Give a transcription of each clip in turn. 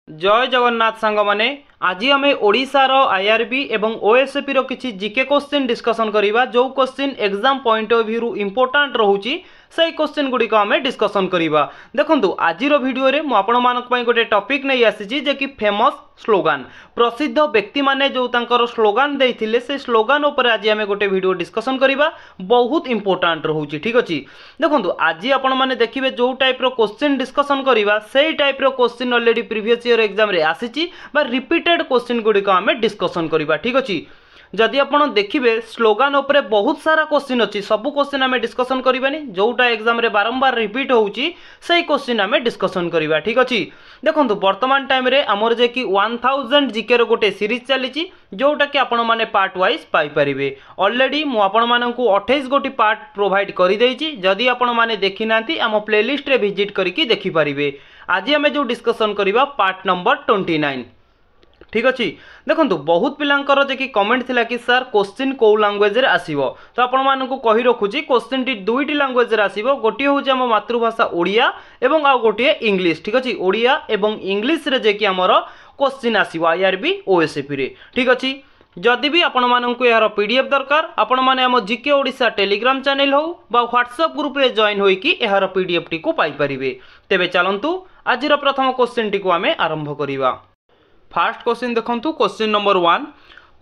जय जगन्नाथ सांग माने आज आम ओडिशार आईआरबी एवं ओएसपी रो किछि जीके क्वेश्चन डिस्कशन करिबा जो question exam point of view important रहउची से क्वेश्चन गुडी को आम डिस्कशन करिबा। देखंतु आजिर वीडियो रे मु आपण मानक पई गोटे टॉपिक नै आसीची जे कि फेमस स्लोगान प्रसिद्ध व्यक्ति माने जो तांकर स्लोगान देइथिले से स्लोगान ऊपर आज आम गोटे वीडियो डिस्कशन करिबा बहुत इंपोर्टेंट रहउची। ठीक अछि देखंतु आज आपण माने देखिबे जो टाइप रो क्वेश्चन डिस्कशन करिबा सेही टाइप रो question already previous year exam रे आसीची बा रिपीटेड क्वेश्चन गुडी को आम डिस्कशन करिबा। ठीक अछि जदि आपण देखिबे स्लोगान उपरे बहुत सारा क्वेश्चन अछि सबु क्वेश्चन आम डिस्कशन करबानी जोटा एग्जाम रे बारंबार रिपीट होउची सेही क्वेश्चन आम डिस्कशन करिबा। ठीक अछि देखंतु वर्तमान टाइम रे हमर जे कि 1000 जीके रो गोटे सीरीज चलीची जोटा कि आपण माने पार्ट वाइज पाई परिबे। ऑलरेडी मु आपण माननकु 28 गोटी पार्ट प्रोवाइड करि देइची जदि आपण माने देखि नांती हम प्लेलिस्ट रे विजिट करिकि देखि परिबे। आज आम जो डिस्कशन करिबा पार्ट नंबर 29। ठीक अच्छे देखो बहुत पिलांकर जे कि कमेंट थिला कि सर क्वेश्चन को लैंग्वेज रे आसीबो तो आपण मानकु कहि रखुची क्वेश्चन टी दुईटी लैंग्वेज रे आसीबो गोटी होची हम मातृभाषा ओडिया एवं आ गोटी इंग्लिश। ठीक अच्छे ओडिया एवं इंग्लिश रे जे कि हमर क्वेश्चन आसीबो आईआरबी ओएसपी रे। ठीक अच्छे जदि भी आपण मानकु यार पीडीएफ दरकार आपण माने हम जीके ओडिशा टेलीग्राम चैनल हो बा व्हाट्सएप ग्रुप रे जॉइन होई कि यार पीडीएफ टी को पाई परिबे। तेबे चलंतु आजिर प्रथम क्वेश्चन टी को आमे आरंभ करिबा। फास्ट क्वेश्चन देखंतु क्वेश्चन नंबर 1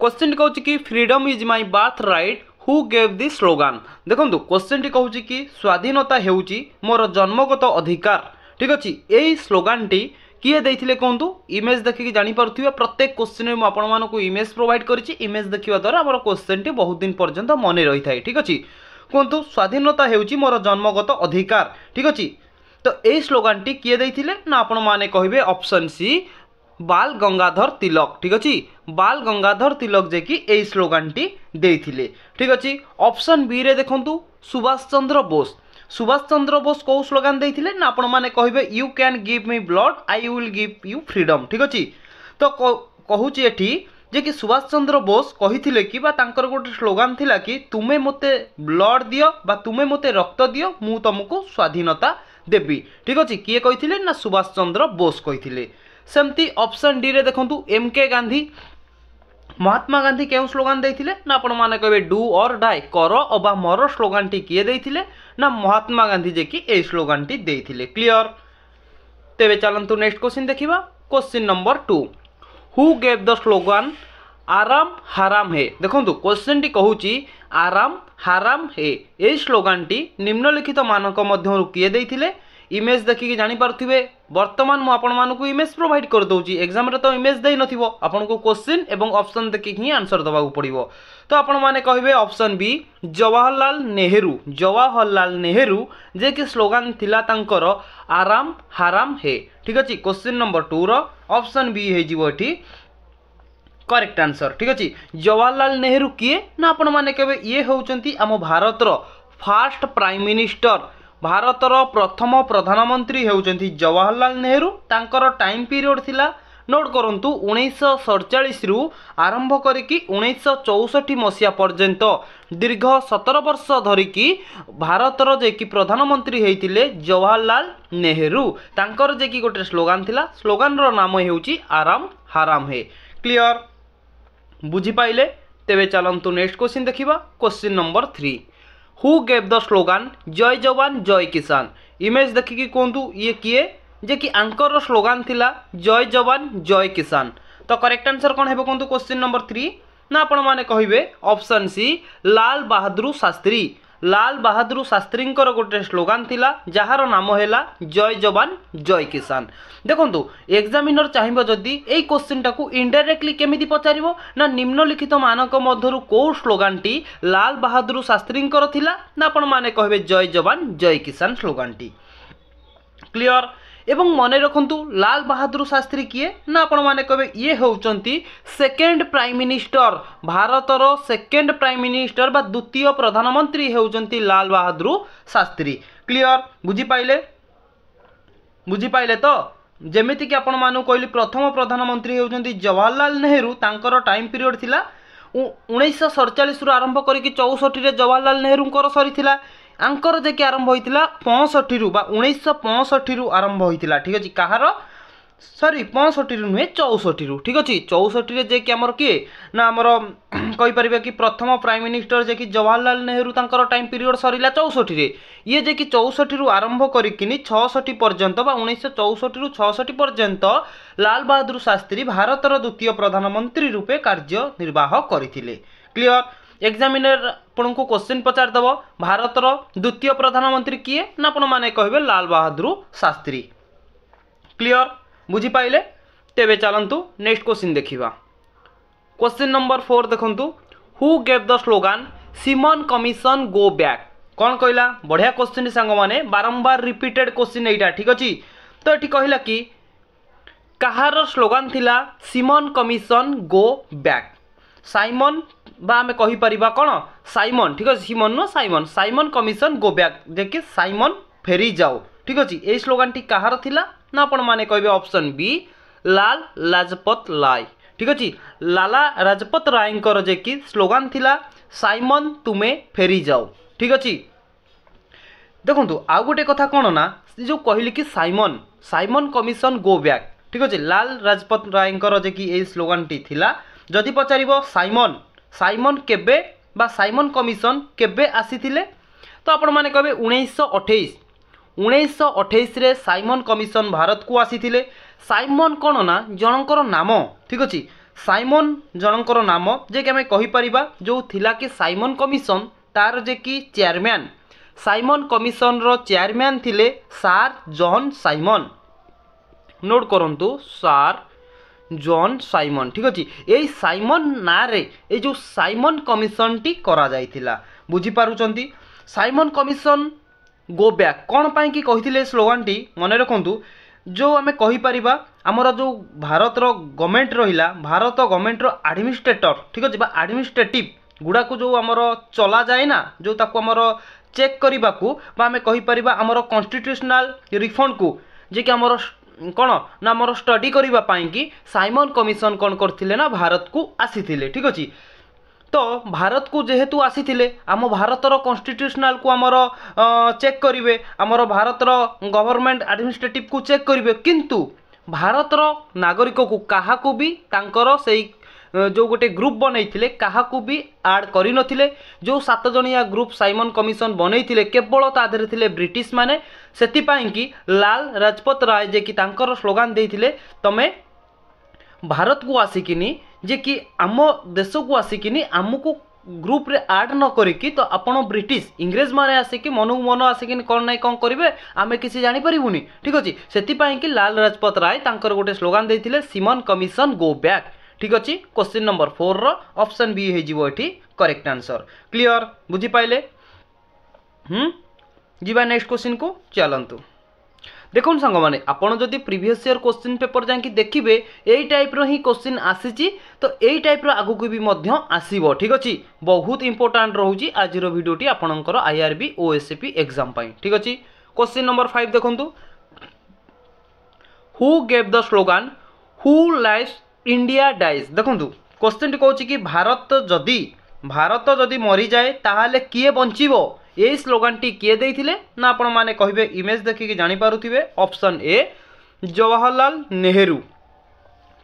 क्वेश्चन कहूँ कि freedom is my birth right who gave the slogan. देखंतु क्वेश्चन टी कहूँ कि स्वाधीनता हेउची मोर जन्मगत अधिकार। ठीक अच्छे यही स्लोगान टी किए देइथिले कहंतु इमेज देखिक जानि पारुथिबे प्रत्येक क्वेश्चन में आपण मानकु इमेज प्रोवाइड करिछि इमेज देखिबा द्वारा हमर क्वेश्चन टी बहुत दिन पर्यंत मने रही थाए। ठीक अच्छे कहंतु स्वाधीनता हेउची मोर जन्मगत अधिकार। ठीक अच्छे तो यही स्लोगान टी किए देइथिले ना आपण माने कहिबे ऑप्शन सी बाल गंगाधर तिलक। ठीक अच्छे बाल गंगाधर तिलक जे कि ए स्लोगान टी देइथिले। ठीक अच्छे ऑप्शन बी रे देखंतु सुभाष चंद्र बोस। सुभाष चंद्र बोस को स्लोगान देइथिले ना आपण माने कहिबे you can give me blood I will give you freedom. ठीक अच्छे तो कहूची एठी जे कि सुभाष चंद्र बोस कहिथिले कि बा तांकर गोटे स्लोगान थिला कि तुमे मते ब्लड दियो बा तुमे मते रक्त दियो मु तुमको स्वाधीनता देबी। ठीक अच्छे किए कहिथिले ना सुभाष चंद्र बोस कहिथिले। सेमती ऑप्शन डी रे देखंतु एम के गांधी। महात्मा गांधी केउ स्लोगान देइथिले ना आपण माने कहबे डू और डाई कर अबा मर स्लोगान टी किए देइथिले ना महात्मा गांधी जे कि ए स्लोगान टी देइथिले। क्लियर तेबे चलंतु नेक्स्ट क्वेश्चन देखिबा question number 2 who gave the slogan आराम हराम है। देखंतु क्वेश्चन टी कहूची आराम हराम है ए स्लोगान टी निम्नलिखित मानक मध्यरु किए देइथिले इमेज देखिक जानि पारुथिबे। वर्तमान मु आपण मानकु इमेज प्रोवाइड कर दउची एग्जाम रे तो इमेज देइ नथिबो आपनको क्वेश्चन एवं ऑप्शन देखिक ही आंसर दबाकू पड़िबो। तो आपण माने कहिबे ऑप्शन बी जवाहरलाल नेहरू। जवाहरलाल नेहरू जे कि स्लोगान थिला तांकर आराम हराम है। ठीक अछि क्वेश्चन नंबर 2 रो ऑप्शन बी हे जिवो एठी करेक्ट आंसर। ठीक अछि जवाहरलाल नेहरू किए ना आपण माने कहबे ये होउचंती आम Bharat row first prime minister भारतर प्रथम प्रधानमंत्री हेउचंती जवाहरलाल नेहरू। तांकर टाइम पीरियड थिला नोट करंतु 1947 रु आरंभ करिकी 1964 मसिया पर्यंत दीर्घ 17 वर्ष धरिकी भारतर जे कि प्रधानमंत्री हेइतिले जवाहरलाल नेहरू। तांकर जे कि गोटे स्लोगान थिला स्लोगान रो नाम हेउची आराम हराम है। क्लियर बुझी पाइले तेबे चलंतु नेक्स्ट क्वेश्चन देखिबा question number 3 who gave the slogan जय जवान जय किसान। इमेज देखिकी कहतु ये किए जे कि आंकर स्लोगान थिला जय जवान जय किसान। तो करेक्ट आंसर कौन हेबो कहतु क्वेश्चन नंबर 3 ना आपण माने कहिबे ऑप्शन सी लाल बहादुर शास्त्री। लाल बहादुर शास्त्री गोटे स्लोगान थिला जार नाम हैला जय जवान जय किसान। देखंतु एग्जामिनर चाहिबो जदी एई क्वेश्चन टाकू इनडायरेक्टली केमिति पचारिबो ना निम्नलिखित मानक मध्यरु को स्लोगान टी लाल बहादुर शास्त्री थिला ना आपण माने कहबे जय जवान जय किसान स्लोगान टी। क्लियर एवं मने रखंतु लाल बहादुर शास्त्री किए ना आपण माने कहबे ये होउचंती सेकेंड प्राइम मिनिस्टर भारतर सेकेंड प्राइम मिनिस्टर बा द्वितीय प्रधानमंत्री होउचंती लाल बहादुर शास्त्री। क्लियर बुझी पाइले तो जेमिति कि आपण मानु कहली प्रथम प्रधानमंत्री होउचंती जवाहरलाल नेहरू। तांकर टाइम पीरियड थिला 1947 रु आरंभ करिकी 64 रे जवाहरलाल नेहरू सरी थिला आंकर जे कि आरंभ होइतिला 65 रु बा 1965 रु आरंभ होइतिला। ठीक अछि कहार सॉरी 65 नुहे 64 ठीक अच्छे 64 जे कि आमर किए ना आमर कहीपर कि प्रथम प्राइम मिनिस्टर जे कि जवाहरलाल नेहरू तांकर टाइम पीरियड सरला 64 ये जे कि 64 रु आरंभ करिकिनी 66 पर्यंत बा 1964 रु 66 पर्यंत लाल बहादुर शास्त्री भारतर द्वितीय प्रधानमंत्री रूपे कार्य निर्वाह करथिले। क्लियर एग्जामिनर आपन को क्वेश्चन पचार दबो भारतर द्वितीय प्रधानमंत्री किए ना आपण माने कहबे लाल बहादुर शास्त्री। क्लियर बुझी पाइले तेबे चलंतु नेक्स्ट क्वेश्चन देखिबा। क्वेश्चन नंबर 4 देखंतु who gave the slogan Simon commission go back कौन कहला बढ़िया क्वेश्चन सांग माने बारंबार रिपीटेड क्वेश्चन एटा ठीक अछि। तो एठी कहला कि कहार स्लोगान थिला Simon commission go back Simon बा आमे कहि परिबा कोन साइमन ठीक अछि Simon no Simon Simon commission go back देखि साइमन फेरी जाओ ठीक अछि। ए स्लोगान टी कहार थिला ना आपण माने कहबे ऑप्शन बी लाल लाजपत राय ठीक अछि। लाला लाजपत रायंकर जे कि स्लोगान थिला साइमन तुमे फेरी जाओ ठीक अछि। देखंतु आ गोटे कथा कोन ना जो कहली कि Simon Simon commission go back ठीक अछि लाल लाजपत रायंकर जे कि ए स्लोगान टी थिला जदि पचारिबो साइमन साइमन केबे बा साइमन कमिशन केबे आसीथिले तो आपण माने कहबे 1928 रे साइमन कमिशन भारत को आसीथिले। साइमन कोन ना जनकर नाम ठीक अछि साइमन जनकर नाम जे कि हमें कहि परिबा जो थिला कि साइमन कमिशन तार जे कि चेयरमैन साइमन कमिशन रो चेयरमैन थिले सार जॉन साइमन नोट करंतु सार जॉन साइमन ठीक अछि। एई साइमन ना रे ए जो साइमन कमिशन टी करा जाइथिला बुझी पारुचंती। साइमन कमिशन गो बैक कौन पाई कि कहिथिले स्लोगान टी मने रखंतु जो आमे कहि परिबा हमर जो भारत रो गवर्नमेंट रहिला भारत गवर्नमेंट रो एडमिनिस्ट्रेटर ठीक अछि बा एडमिनिस्ट्रेटिव गुडा को जो हमर चला जाए ना जो ताको हमर चेक करबा को बा आमे कहि परिबा हमर कॉन्स्टिट्यूशनल रिफॉर्म को जे कि हमर कौन ना हमर स्टडी करबा पाई कि साइमन कमिशन कौन करथिले ना भारत को आसीथिले ठीक अछि। तो भारत को जेहेतु आसीथिले आम भारतर कॉन्स्टिट्यूशनल को आमर चेक करिवे आमर भारतर गवर्नमेंट एडमिनिस्ट्रेटिव को चेक करिवे किंतु भारतर नागरिक को काहा को भी तांकर सेई जो गोटे ग्रुप बनैथिले काहा को भी ऐड करि नथिले जो 7 जणिया ग्रुप साइमन कमिशन बनैथिले केवल ता देरे थिले ब्रिटिश माने सेति पाई कि लाल लाजपत राय जे कि तांकर स्लोगान देइथिले तमे भारत को आसिकिनी जे कि आम देश को आसिकिनी आमको ग्रुप रे ऐड न करिकी तो आपण ब्रिटिश इंग्रेज माने आसिकी मनु मन आसिकिनी कोन नै कोन करिवे आमे किसी जानि परिबुनी ठीक अछि। सेति पाई कि लाल लाजपत राय तांकर गोटे स्लोगान देइथिले सिमन कमिशन गो बैक ठीक अछि। क्वेश्चन नंबर 4 रो ऑप्शन बी हे जिवो एठी करेक्ट आंसर। क्लियर बुझी पाइले जीवा नेक्स्ट क्वेश्चन को चलंतु। देखो सांग माने आपण जदि प्रीवियस ईयर क्वेश्चन पेपर जांकी देखिबे एई टाइप रो ही क्वेश्चन आसीची तो एई टाइप रो आगु को भी मध्य आसीबो ठीक अछि। बहुत इंपोर्टेंट रहउची आज रो वीडियोटी आपणकर आईआरबी ओएसपी एग्जाम पाई ठीक अछि। क्वेश्चन नंबर 5 देखंतु who gave the slogan who lives India dies देखंतु क्वेश्चन टी कहउची कि भारत जदि मरी जाए ताहाले किए बंचिबो ए स्लोगान टी किए देइथिले ना आपण माने कहिबे इमेज देखि कि जानि पारुथिबे ऑप्शन ए जवाहरलाल नेहरू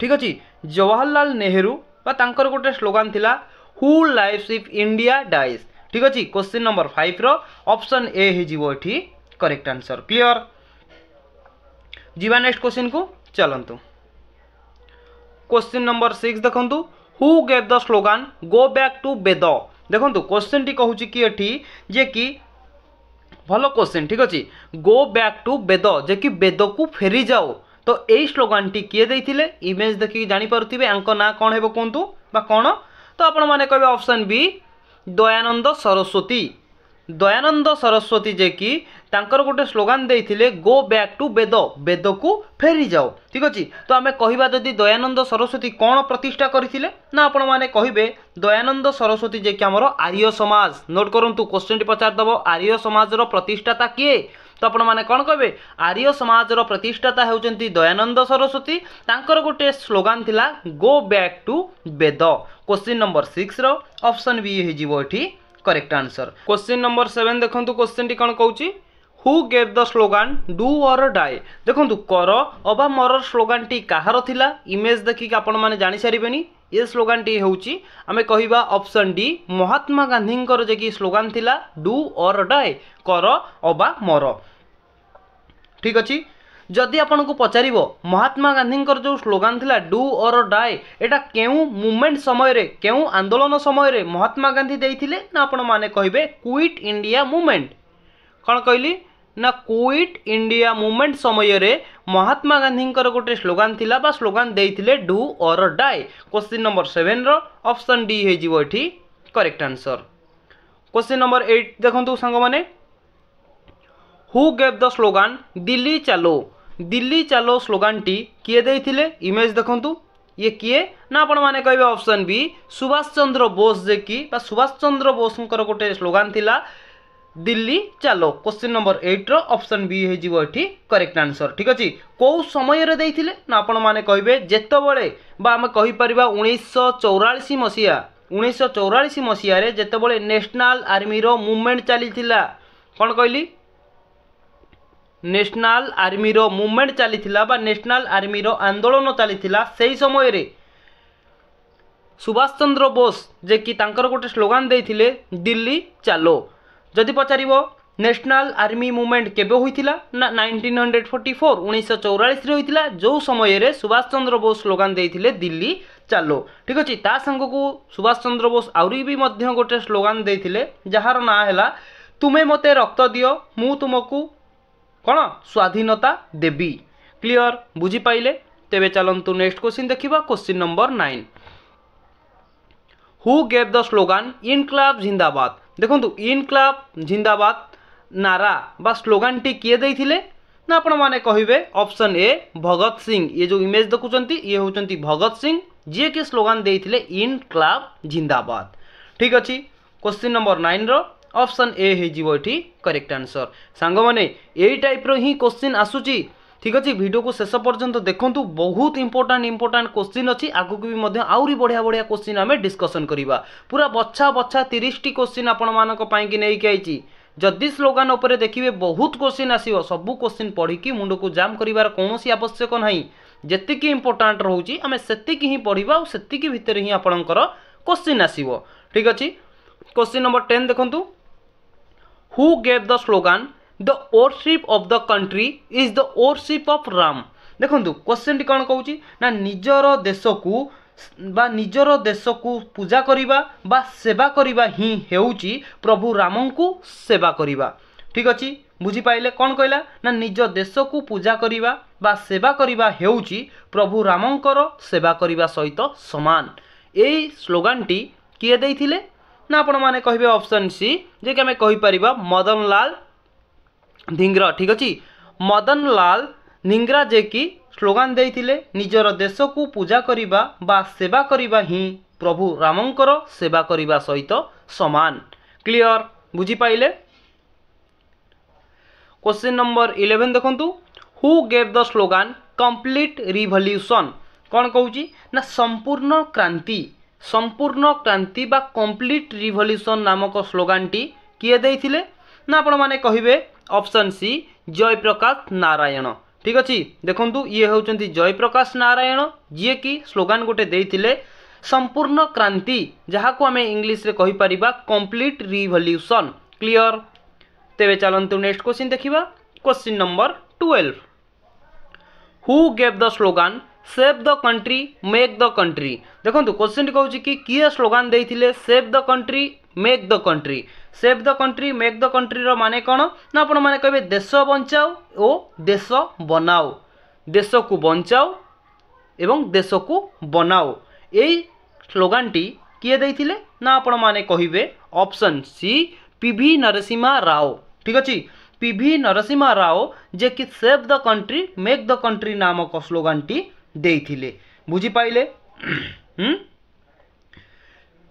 ठीक अछि। जवाहरलाल नेहरू बा तांकर गोटे स्लोगान थिला who lives if India dies ठीक अछि। क्वेश्चन नंबर 5 रो ऑप्शन ए हे जिवो एठी करेक्ट आंसर। क्लियर जीवा नेक्स्ट क्वेश्चन को चलंतु। क्वेश्चन नंबर 6 देखंतु who gave the slogan go back to Veda देखंतु क्वेश्चन टी कहूची कि एठी जे कि भलो क्वेश्चन ठीक अछि गो बैक टू वेद जे कि वेद को फेरी जाओ तो एई स्लोगान टी किए देइथिले इमेज देखि जानि पारुथिबे अंको ना कोन हेबो कोंतु बा कोन तो आपण माने कहबे ऑप्शन बी दयानंद सरस्वती जे कि तांकर गोटे स्लोगान देइथिले गो बैक टू वेद वेद को फेरी जाओ ठीक अछि। तो आमे कहिबा जदि दयानंद सरस्वती कोन प्रतिष्ठा करथिले ना आपण माने कहिबे दयानंद सरस्वती जे कि हमरो आर्य समाज नोट करंतु क्वेश्चन टी पचार दबो आर्य समाज रो प्रतिष्ठाता किए तो आपण माने कोन कहबे आर्य समाज रो प्रतिष्ठाता हेउचंती दयानंद सरस्वती तांकर गोटे स्लोगान थिला go back to Veda. Question number 6 रो ऑप्शन बी हे जिवो एठी करेक्ट आंसर। क्वेश्चन नंबर 7 देखंतु क्वेश्चन टी कोन कहउची who gave the slogan do or die देखो कर अबा मर स्लोगान टी कहार थिला इमेज देखिक आपण माने जानि सारिबेनी ये स्लोगान टी होउची आमे कहिबा ऑप्शन डी महात्मा गांधी जे कि स्लोगान थिला डू और डाई कर अबा मर ठीक अछि जदि आपन को पचारिबो महात्मा गांधी जो स्लोगान थिला डू और डाई एटा केउ मूवमेंट समय रे केउ आंदोलन समय रे महात्मा गांधी देइथिले ना आपण माने कहिबे क्विट इंडिया मूवमेंट कौन कहली ना क्विट इंडिया मूवमेंट समय रे महात्मा गांधी गोटे स्लोगान थिला बा slogan देइथिले do or die question number 7 row option D हे जिवो एठी करेक्ट आंसर। क्वेश्चन नंबर 8 देखंतु संग माने who gave the slogan Delhi चालो स्लोगान टी किए देइथिले इमेज देखंतु ये किए ना आपण माने कहबे ऑप्शन बी सुभाष चंद्र बोस जे कि बा सुभाष चंद्र बोस गोटे स्लोगान थिला दिल्ली चालो क्वेश्चन नंबर 8 रो ऑप्शन बी हे जिवो एठी करेक्ट आंसर ठीक अछि को समय रे देइथिले ना आपण माने कहबे जेतेबेले बा हम कहि परिबा 1944 मसिया रे जेतेबेले नेशनल आर्मी रो मूवमेंट चलीथिला कोन कहली नेशनल आर्मी रो मूवमेंट चलीथिला बा नेशनल आर्मी रो आंदोलन चलीथिला सेही समय रे सुभाष चंद्र बोस जे कि तांकर गोटे स्लोगान देइथिले दिल्ली चालो जदि पचारिबो नेशनल आर्मी मूवमेंट केबे होइथिला ना 1944 रे होइथिला जो समय रे सुभाष चंद्र बोस स्लोगान देइथिले दिल्ली चालो ठीक अछि ता संग को सुभाष चंद्र बोस आउरी भी मध्य गोटे स्लोगान देइथिले जहार ना हैला तुमे मते रक्त दियो मु तुमको कोन स्वाधीनता देबी क्लियर बुझी पाइले तेबे चलंतु नेक्स्ट क्वेश्चन देखिबा question number 9 who gave the slogan इनकलाब जिंदाबाद देखंतु इनकलाब जिंदाबाद नारा बा स्लोगान टी किए देइथिले ना आपण माने कहिबे ऑप्शन ए भगत सिंह ये जो इमेज देखुचंती ये होचंती भगत सिंह जे के स्लोगान देइथिले इनकलाब जिंदाबाद ठीक अछि क्वेश्चन नंबर 9 रो ऑप्शन ए हे जिवो एठी करेक्ट आंसर सांग माने एई टाइप रो ही क्वेश्चन आसुची ठीक अछि वीडियो को शेष पर्यंत देखंतु बहुत इंपोर्टेंट क्वेश्चन अछि आगु को भी मध्य आउरी बढ़िया क्वेश्चन हमें डिस्कशन करिबा पूरा बच्छा 30 टी क्वेश्चन आपण मानक पई कि नै कि आइची जदि स्लोगान ऊपर देखिबे बहुत क्वेश्चन आसीबो सब क्वेश्चन पढ़ी कि मुंड को जाम करिवार कोनोसी आवश्यक नाही जेतिकी इंपोर्टेंट रहउची हमें सेतिकी ही पढ़िबा और सेतिकी भितर ही आपणकर क्वेश्चन आसीबो ठीक अछि क्वेश्चन नंबर 10 देखंतु who gave the slogan the worship of the country is the worship of Ram देखंतु क्वेश्चन टी कोन कहउची ना निजर देश को पूजा करिबा बा सेवा करिबा ही हेउची प्रभु रामन को सेवा करिबा ठीक अछि बुझी पाइले कोन कहला ना निज देश को पूजा करिबा बा सेवा करिबा हेउची प्रभु रामंकर सेवा करिबा सहित समान एई स्लोगान टी किए देइथिले ना आपण माने कहिबे ऑप्शन सी जे कि हमें कहि परिबा मदन लाल धिंग्रा ठीक अछि मदन लाल धिंग्रा जे कि स्लोगान देइथिले निजर देश को पूजा करिबा बा सेवा करिबा ही प्रभु रामंकर सेवा करिबा सहित समान क्लियर बुझी पाइले क्वेश्चन नंबर 11 देखंतु who gave the slogan complete revolution कोन कहउची ना संपूर्ण क्रांति बा कंप्लीट रिवॉल्यूशन नामक स्लोगान टी किए देइथिले ना आपण माने कहिबे ऑप्शन सी जयप्रकाश नारायण ठीक अछि देखंतु ये होचंती जयप्रकाश नारायण जे कि स्लोगान गोटे देइथिले संपूर्ण क्रांति जहा को हमें इंग्लिश रे कहि परिबा कंप्लीट रिवॉल्यूशन क्लियर तेबे चलंतु नेक्स्ट क्वेश्चन देखिबा question number 12 who gave the slogan save the country make the country देखंतु क्वेश्चन टी कहउची कि किए स्लोगान देइथिले save the country make the country save the country make the country रो माने कोन ना आपण माने कहबे देश बंचाओ ओ देश बनाओ देश को बंचाओ एवं देश को बनाओ एई स्लोगान टी किए देइथिले ना आपण माने कहिबे ऑप्शन सी पीवी नरसिम्हा राव ठीक अछि पीवी नरसिम्हा राव जे कि save the country make the country नामक स्लोगान टी देइथिले बुझी पाइले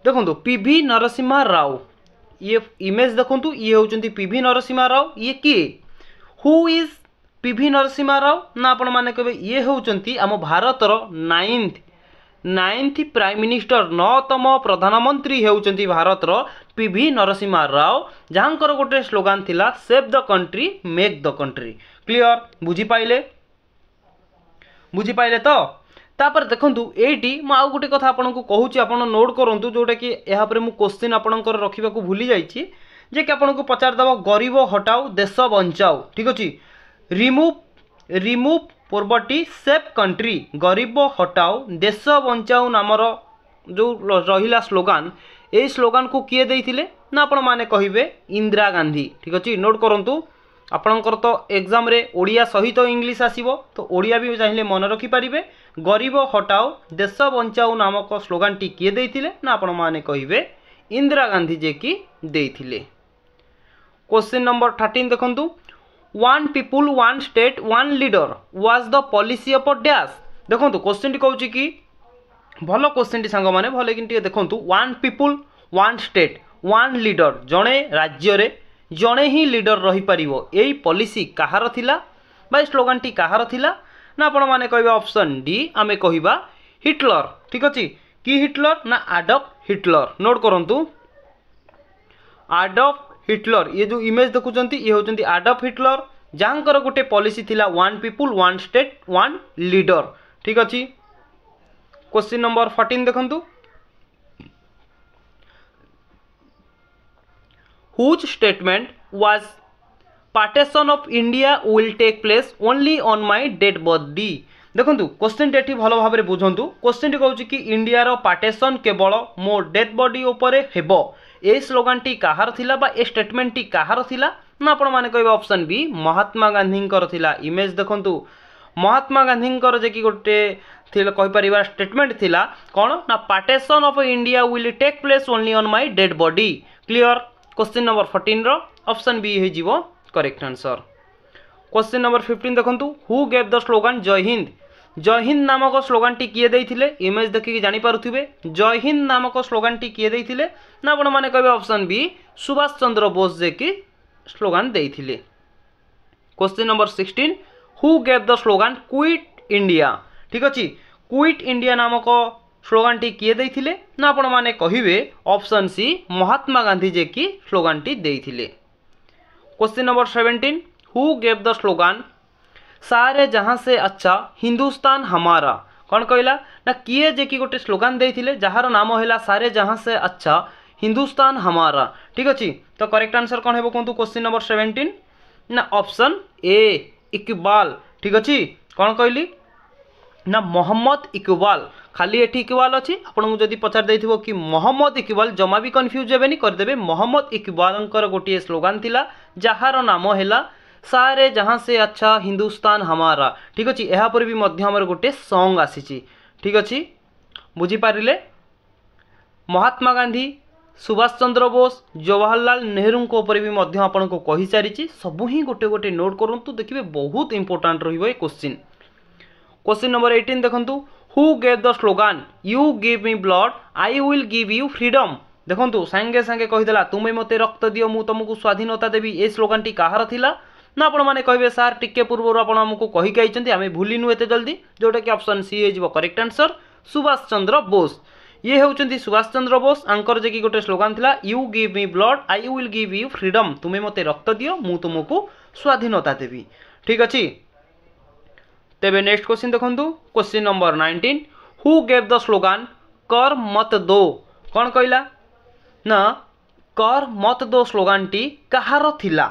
देखंतु पीवी नरसिम्हा राव ये इमेज देखंतु ये होचंती पीवी नरसिम्हा राव ये किए who is PV Narasimha Rao ना आपण माने कहबे ये होचंती आम भारतर 9th नाइन्थ प्राइम मिनिस्टर 9तम प्रधानमंत्री होउचंती भारतर पीवी नरसिम्हा राव जहाँकर गोटे स्लोगान थिला save the country make the country. Clear बुझी पाइले तो तापर देखंतु एटी मु आउ गोटे कथा आपनको कहूची आपण नोट करंतु जोटा कि यहाँ पर मु क्वेश्चन आपणकर रखिबा को भूली जाइछि जे कि आपनको पचार दबो गरीब हटाओ देश बंचाओ। ठीक अछि रिमूव पोवर्टी सेव कंट्री गरीब हटाओ देश बंचाओ नामर जो रहिला स्लोगान ए स्लोगान को किए देइथिले ना आपण माने कहिबे इंदिरा गांधी। ठीक अछि नोट करंतु आपणकर तो एग्जाम रे ओडिया सहित इंग्लिश आसीबो तो ओडिया भी चाहिए मन रखि पारिबे गरीब हटाओ देश बंचाओ नामक स्लोगान टी किए देइथिले ना आपण माने कहिबे इंदिरा गांधी जे कि देइथिले। क्वेश्चन नंबर 13 देखंतु one people one state one leader was the policy of dash. देखंतु क्वेश्चन टी कहूची कि भलो क्वेश्चन टी सांग माने भले कि देखंतु one people one state one leader जणे राज्य रे जणे ही लीडर रही पारिबो एई पॉलिसी काहार थिला बा स्लोगान टी काहार थिला ना आपण माने कहबे ऑप्शन डी आमे कहिबा हिटलर। ठीक अछि कि हिटलर ना एडॉल्फ हिटलर। नोट करंतु एडॉल्फ हिटलर ये जो इमेज देखुचंती ये होचंती एडॉल्फ हिटलर जहाँकर गोटे पॉलिसी थिला one people one state one leader. ठीक अछि क्वेश्चन नंबर 14 देखंतु whose statement was partition of India will take place only on my dead body। देखंतु क्वेश्चन टी भलो भाबरे बुझंतु क्वेश्चन टी कहउची कि इंडिया रो पार्टीशन केवल मो डेड बॉडी ऊपर हेबो ए स्लोगान टी काहार थिला बा ए स्टेटमेंट टी काहार थिला ना आपण माने कहबे ऑप्शन बी महात्मा गांधी कर थिला। इमेज देखंतु महात्मा गांधी कर जे कि गोटे थिला कहि परिबा स्टेटमेंट थिला कोन ना partition of India will take place only on my dead body. Clear question number 14 रो ऑप्शन बी हे जीवो करेक्ट आंसर। क्वेश्चन नंबर 15 देखंतु हु गेव द स्लोगान जय हिंद नामक स्लोगान टी किए देइथिले। इमेज देखि जानि पारुथिबे जय हिंद नामक स्लोगान टी किए देइथिले ना आपण माने कहबे ऑप्शन बी सुभाष चंद्र बोस जे कि स्लोगान देइथिले। Question number 16 who gave the slogan quit India. ठीक अछि क्विट इंडिया नामक स्लोगान टी किए देइथिले ना आपण माने कहिबे ऑप्शन सी महात्मा गांधी जे कि स्लोगान टी देइथिले। Question number 17 who gave the slogan सारे जहां से अच्छा हिंदुस्तान हमारा। कौन कहला ना किए जे कि गोटे स्लोगान देइथिले जहार नाम हैला सारे जहां से अच्छा हिंदुस्तान हमारा। ठीक अछि तो करेक्ट आंसर कौन हेबो कोंतु क्वेश्चन नंबर 17 ना ऑप्शन ए इकबाल। ठीक अछि कौन कहली ना मोहम्मद इकबाल खाली एठी इकबाल अछि आपन जदि पचार देइथिबो कि मोहम्मद इकबाल जमा भी कंफ्यूज हेबेनी कर देबे मोहम्मद इकबालंकर गोटे स्लोगान थिला जहार नाम हैला सारे जहां से अच्छा हिंदुस्तान हमारा। ठीक अछि एहा पर भी मध्य हमर गोटे सॉन्ग आसीची। ठीक अछि बुझी पारिले महात्मा गांधी सुभाष चंद्र बोस जवाहरलाल नेहरू को ऊपर भी मध्य आपन को कहि सारिची सब ही गोटे गोटे नोट करंतु देखिबे बहुत इंपोर्टेंट रहिबो ए क्वेश्चन। क्वेश्चन नंबर 18 देखंतु who gave the slogan you give me blood I will give you freedom. देखंतु संगे संगे कहिदेला तुमे मते रक्त दियो मु तुमको स्वाधीनता देबी ए स्लोगान टी काहार थिला ना आपण माने कहबे सर टिके पूर्व आपण हमको कहि काइचंती आमे भूलिनु एते जल्दी जोटा कि ऑप्शन सी हे जिवो करेक्ट आंसर सुभाष चंद्र बोस। ये होउचंती सुभाष चंद्र बोस आंकर जे कि गोटे स्लोगान थिला you give me blood I will give you freedom तुमे मते रक्त दियो मु तुमको स्वाधीनता देबी। ठीक अछि तेबे नेक्स्ट क्वेश्चन देखंतु question number 19 who gave the slogan कर मत दो। कौन कहला ना कर मत दो स्लोगान टी कहार थिला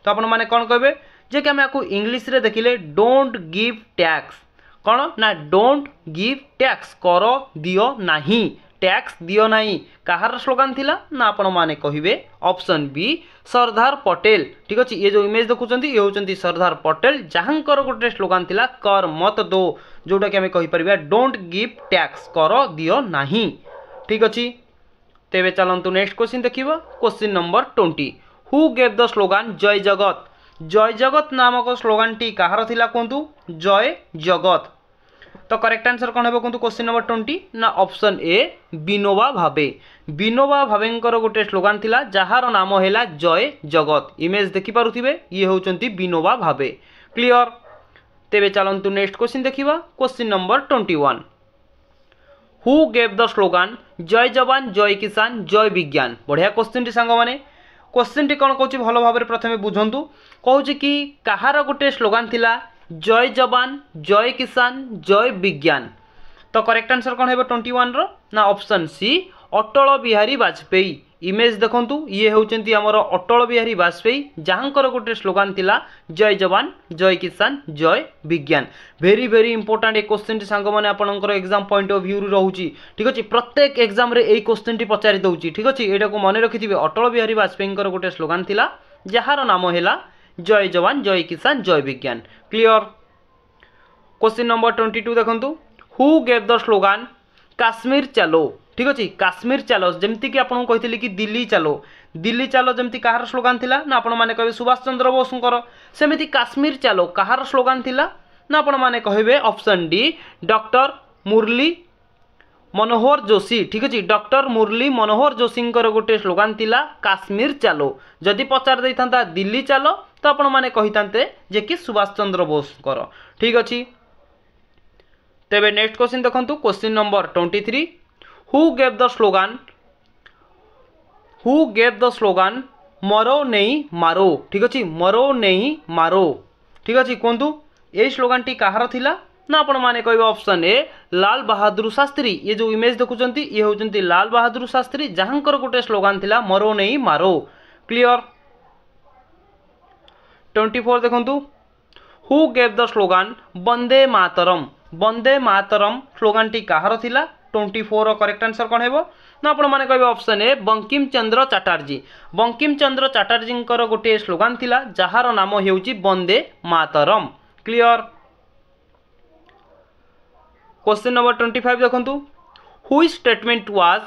तो आपण माने कौन कहबे जे कि हमें इंग्लिश रे देखिले डोंट गिव टैक्स। कौन ना डोंट गिव टैक्स कर दियो नाही टैक्स दियो नाही कहार स्लोगान थिला ना आपण माने कहिबे ऑप्शन बी सरदार पटेल। ठीक अछि ये जो इमेज देखुचंती ये होचंती सरदार पटेल जहाँकर गोटे स्लोगान थिला कर मत दो जोटा कि हमें कहि परिबा डोंट गिव टैक्स कर दियो नाही। ठीक अछि तेबे चलंतु नेक्स्ट क्वेश्चन देखिबा question number 20 who gave the slogan जय जगत नामक स्लोगान टी कहार थिला कोंतु जय जगत। तो करेक्ट आंसर कौन हेबो कोंतु क्वेश्चन नंबर 20 ना ऑप्शन ए विनोबा भावेंकर गोटे स्लोगान थिला जहार नाम हैला जय जगत। इमेज देखि पारुथिबे ये होचंती विनोबा भावे। क्लियर तेबे चलंतु नेक्स्ट क्वेश्चन देखिबा question number 21 who gave the slogan जय जवान जय किसान जय विज्ञान। बढ़िया क्वेश्चन टी सांग माने क्वेश्चन टी कौन कहूँ भल भाव प्रथम बुझंतु कहूँ कि कहार गोटे स्लोगान थिला जय जवान जय किसान जय विज्ञान। तो करेक्ट आंसर कौन है 21 रो ना option C Atal Bihari Vajpayee. Image देखंतु ये होचंती हमर अटल बिहारी वाजपेयी जहाँकर गोटे स्लोगान थिला जय जवान जय किसान जय विज्ञान। वेरी वेरी इंपोर्टेंट ए क्वेश्चन टी सांग माने आपनकर एग्जाम पॉइंट ऑफ व्यू रहउची। ठीक अछि प्रत्येक एग्जाम रे एई क्वेश्चन टी पचारि दउची। ठीक अछि एटा को माने रखिथिबे अटल बिहारी वाजपेयी कर गोटे स्लोगान थिला जहार नाम हैला जय जवान जय किसान जय विज्ञान। क्लियर। क्वेश्चन नंबर 22 देखंतु who gave the slogan Kashmir चलो। ठीक अच्छे काश्मीर चलो जमती कि आपको कही कि दिल्ली चलो जमती कहार स्लोगान थिला ना आपण माने कहबे सुभाष चंद्र बोसंकर। सेमिति काश्मीर चलो कहार स्लोगान थिला ना आपण माने कहबे option D doctor Murli Manohar Joshi. ठीक अच्छे डॉक्टर मुरली मनोहर जोशींकर गोटे स्लोगान थिला काश्मीर चलो। जदि पचार दे था दिल्ली चलो तो आपण माने कही जे कि सुभाष चंद्र बोसंकर। ठीक अच्छे तेबे नेक्स्ट क्वेश्चन देखंतु question number 23 who gave the slogan मरो नहीं मारो। ठीक अच्छे मरो नहीं मारो। ठीक अच्छे कहतु यही स्लोगान टी कहार थिला ना आपण माने कहबे ऑप्शन ए लाल बहादुर शास्त्री। ये जो इमेज देखुचंती ये होचंती लाल बहादुर शास्त्री जहाँकर गोटे स्लोगान थिला मरो नहीं मारो। क्लियर। 24 देखंतु हु गेव द स्लोगान वंदे मातरम। वंदे मातरम स्लोगान टी कहार थिला 24 रो करेक्ट आंसर कौन है ना आपण माने कहबे ऑप्शन ए बंकिम चंद्र चटर्जी। बंकिम चंद्र चटर्जी गोटे स्लोगान थिला जहार नाम हेउची वंदे मातरम। क्लियर। क्वेश्चन नंबर 25 देखंतु whose statement was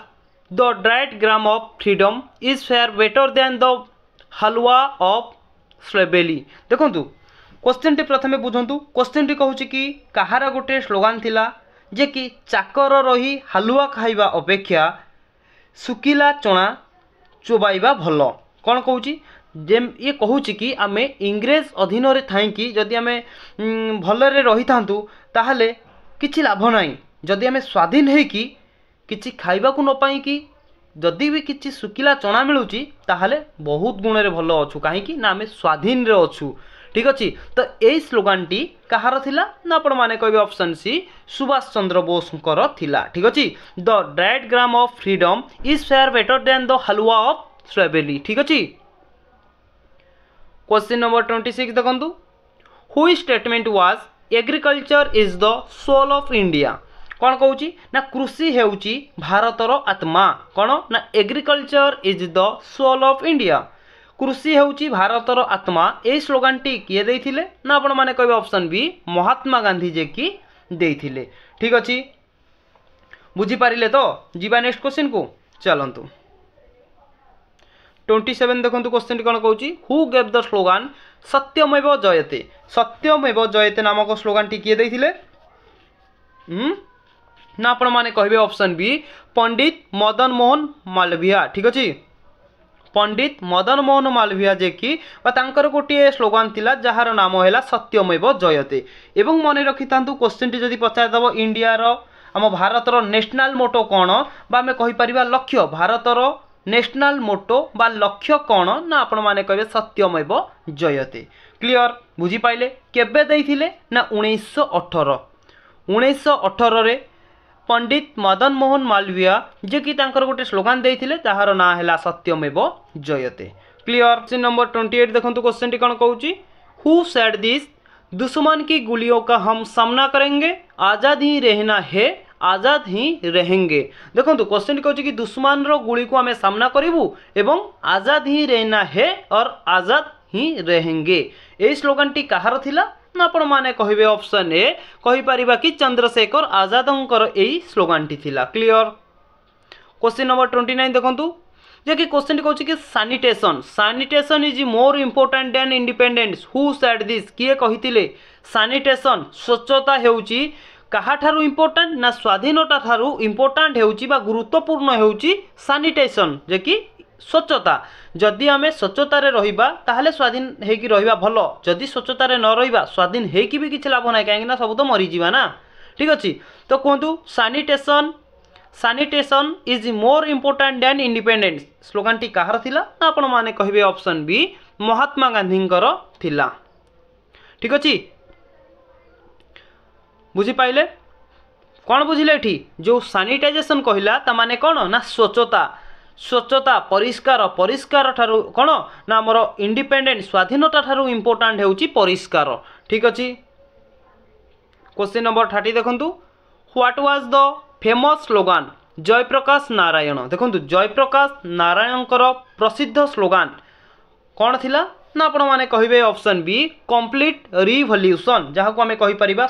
the diagram of freedom is fair better than the हलवा ऑफ स्लेवेरी। देखंतु क्वेश्चन टी प्रथमे बुझंतु क्वेश्चन टी कहूची कि कहार गोटे स्लोगान थिला जे कि चाकर रही हालुआ खाइबा अपेक्षा सुकिला चना चोबाइबा भल। कौन कहूँ जेम ये कहूँ कि आमे इंग्रेज अधीन रे थाइकी जदि आमे भलरे रही थांतु ताहले किछि लाभ नाही। जदि आमे स्वाधीन है कि किछि खाइबा को न पाई कि जदि भी किछि सुकिला चना मिलुची ताहले बहुत गुण रे भल अछु काहे ना आमे स्वाधीन रे अछु। ठीक अच्छे तो यही स्लोगान टी कहार थिला ना आपण माने कहबे ऑप्शन सी सुभाष चंद्र बोसंकर थिला। ठीक अच्छे the diagram of freedom is fair better than the हलवा ऑफ स्लेवेरी। ठीक अच्छे क्वेश्चन नंबर 26 देखंतु whose statement was agriculture is the soul of India. कौन कहूँ ना कृषि हेउची भारतर आत्मा। कौन ना agriculture is the soul of India कृषि हेउची भारतर आत्मा। यही स्लोगान टी किए देइथिले ना आपण माने कहबे ऑप्शन बी महात्मा गांधी जे कि देइथिले। ठीक अछि बुझी पारिले तो जीवा नेक्स्ट क्वेश्चन को चलंतु 27 देखंतु क्वेश्चन टी कोन कहूची हु गेव द स्लोगान सत्यमेव जयते। सत्यमेव जयते नामक स्लोगान टी किए देइथिले ना आपण माने कहबे ऑप्शन बी पंडित मदन मोहन मालवीय। ठीक अछि पंडित मदन मोहन मालवीय जे कि गोटे स्लोगान थिला जहार नाम है सत्यमेव जयते। एवं मन रखि था क्वेश्चन टी जदि पचारदेव इंडिया आम भारतर नेशनल मोटो कौन बा आम कहीपर लक्ष्य भारतर नेशनल मोटो बा लक्ष्य कौन ना आपण मैंने कहे सत्यमेव जयते। क्लियर बुझी पाइले केबे देइथिले ना 1918 रे पंडित मदन मोहन मालवीय जे कि गोटे स्लोगान देइथिले ताहार ना हैला सत्यमेव जयते। क्लियर। क्वेश्चन नंबर 28 देखंतु क्वेश्चन टी कोन कहूची हु सेड दिस दुश्मन की गोलियों का हम सामना करेंगे आजाद ही रहना है आजाद ही रहेंगे। देखंतु क्वेश्चन टी कहूची कि दुश्मन रो गोली को हमें सामना करिवु एवं आजाद ही रहना है और आजाद ही रहेंगे। ए स्लोगान टी कहार थिला ना आपण माने कहबे ऑप्शन ए कहि परिबा कि चंद्रशेखर आजादंकर एई स्लोगान टी थिला। क्लियर। क्वेश्चन नंबर 29 देखंतु जे कि क्वेश्चन टी कहूची कि sanitation is more important than independence who said this किए कहितिले सैनिटेशन स्वच्छता हेउची काहाठारु इंपोर्टेंट ना स्वाधीनता ठारु इंपोर्टेंट हेउची बा गुरुत्वपूर्ण हेउची सैनिटेशन जे कि स्वच्छता। जदि आमे स्वच्छता रे रहिबा ताहले स्वाधीन हेकी रहिबा भलो जदि स्वच्छता रे न रहिबा स्वाधीन हेकी भी किछ लाभ नाही काहे ना सब तो मरि जीवा ना। ठीक अछि तो कहंतु sanitation sanitation is more important than independence slogan टी कहार थिला ना आपण माने कहिबे ऑप्शन बी महात्मा गांधींकर थिला। ठीक अछि बुझी पाइले कौन बुझिले एठी जो सैनिटाइजेशन कहला ता माने कौन ना स्वच्छता स्वच्छता परिष्कार परिष्कार ठारू कौन ना हमर इंडिपेंडेंट स्वाधीनता ठारू इंपोर्टेंट हेउची परिष्कार। ठीक अछि क्वेश्चन नंबर 30 देखंतु what was the famous slogan Jayaprakash Narayan देखो जयप्रकाश नारायण प्रसिद्ध स्लोगान कौन थिला ना आपण माने कहिबे ऑप्शन बी कंप्लीट रिवॉल्यूशन जहाँ को आम कहीपर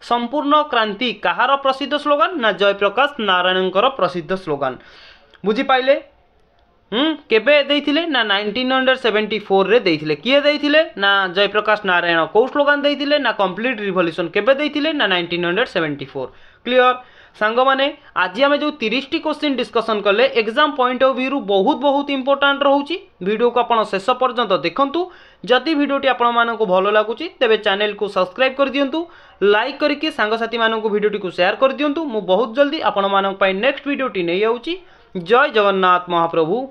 संपूर्ण क्रांति कहार प्रसिद्ध स्लोगान ना जयप्रकाश नारायण प्रसिद्ध स्लोगान बुझी पाइले केबे देइथिले ना 1974 रे देइथिले किए देइथिले ना जयप्रकाश नारायण को स्लोगान देइथिले ना कंप्लीट रिवॉल्यूशन केबे देइथिले ना 1974 क्लियर सांग माने आज आम जो 30 टी क्वेश्चन डिस्कसन कले एग्जाम पॉइंट ऑफ व्यू बहुत बहुत इंपोर्टेंट रहउची वीडियो को आपण शेष पर्यंत देखंतु जदि वीडियोटी आपण मानकु भलो लागुची तेबे चैनल को सब्सक्राइब कर दियंतु लाइक करके सांग साथी मानकु वीडियोटी को शेयर कर दियंतु मु बहुत जल्दी आपण मानक पई नेक्स्ट वीडियोटी नै आउची जय जगन्नाथ महाप्रभु।